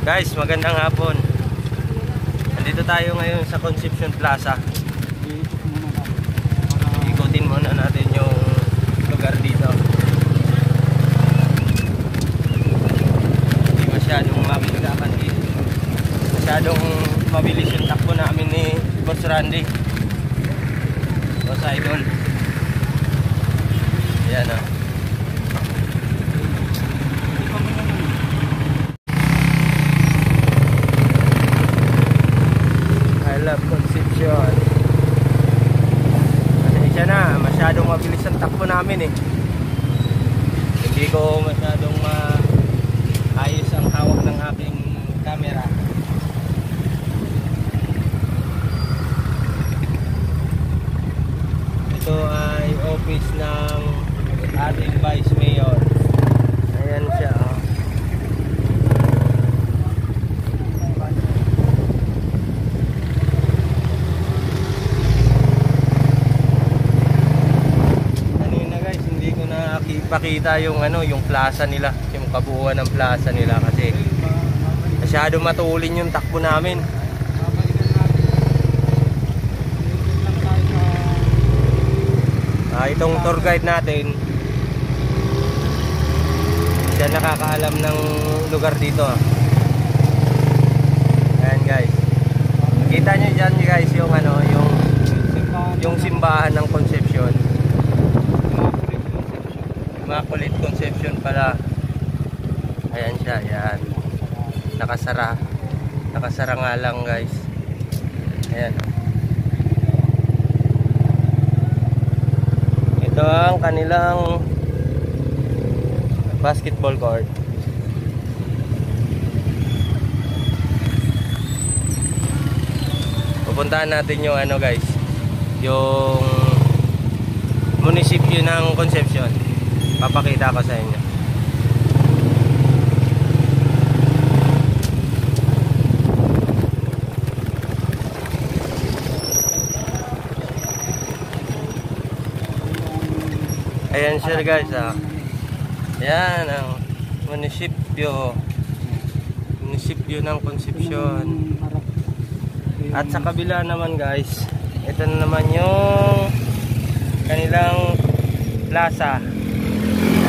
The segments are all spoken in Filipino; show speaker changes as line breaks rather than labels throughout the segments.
Guys, magandang hapon. Nandito tayo ngayon sa Concepcion Plaza. Ikutin muna natin yung lugar dito. Hindi masyadong mabigakan dito. Masyadong mabilis yung takbo namin ni Boss Randy. Boss Idol. Ayan o. Concepcion. Pasensya na, masyadong mabilis ang takbo namin eh. Hindi ko masyadong maayos ang hawak ng aking camera. Ito ay office ng ating Vice Mayor. Ayan siya oh. Ipakita yung yung plaza nila, yung kabuuan ng plaza nila kasi masyado matulin yung takbo namin. Itong tour guide natin, siya nakakaalam ng lugar dito. Ayan guys, kita nyo dyan guys yung simbahan ng Concepcion. Immaculate Concepcion pala. Ayan siya, ayan. Nakasara. Nakasara nga lang guys. Ayan. Ito ang kanilang basketball court. Pupuntahan natin yung guys, yung munisipyo ng Concepcion. Papakita ko sa inyo. Ayan siya guys ah. Ayan ang munisipyo ng Concepcion. At sa kabila naman guys, ito na naman yung kanilang plaza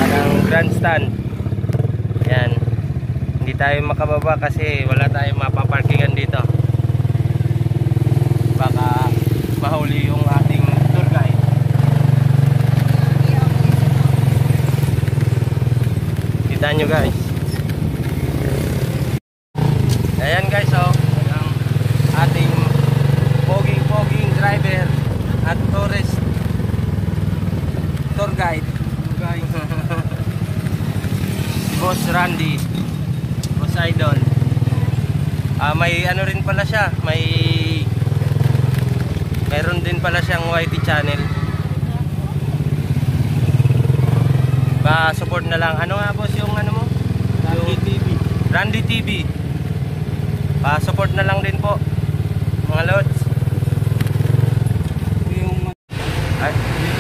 ng grandstand. Yan. Hindi tayo makababa kasi wala tayong mapaparkingan dito. Baka mahuli yung ating tour guide. Kita nyo guys. Ayan guys oh, ang ating poging driver at tourist tour guide. Boss Randy, Boss Idol. May rin pala siya, mayroon din pala siyang YT channel. Support na lang. Ano nga boss yung mo? Randy TV. Randy TV. Support na lang din po mga lods.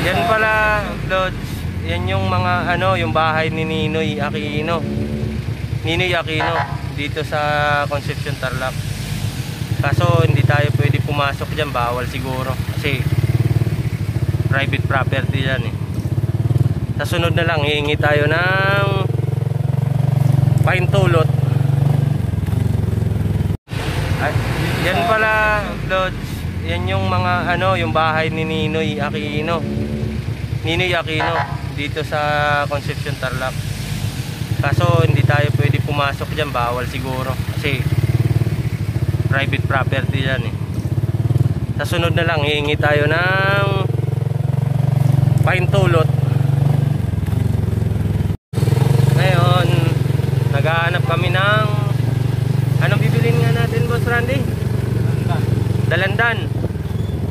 Yan pala lods. Yan yung mga yung bahay ni Ninoy Aquino. Ninoy Aquino dito sa Concepcion Tarlac. Kaso hindi tayo pwede pumasok diyan, bawal siguro kasi private property yan eh. Sa sunod na lang hihingi tayo ng pahintulot. Yan pala lods. Yan yung mga yung bahay ni Ninoy Aquino. Ninoy Aquino dito sa Concepcion Tarlac. Kaso hindi tayo pwede pumasok diyan, bawal siguro kasi private property yan eh. Sa sunod na lang hihingi tayo ng pahintulot. Ngayon naghahanap kami ng anong bibilin nga natin Boss Randy? Dalandan.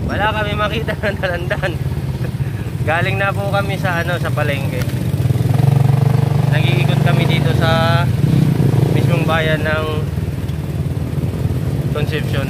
Wala kami makita ng dalandan. Galing na po kami sa sa palengke. Nag-iikot kami dito sa mismong bayan ng Concepcion.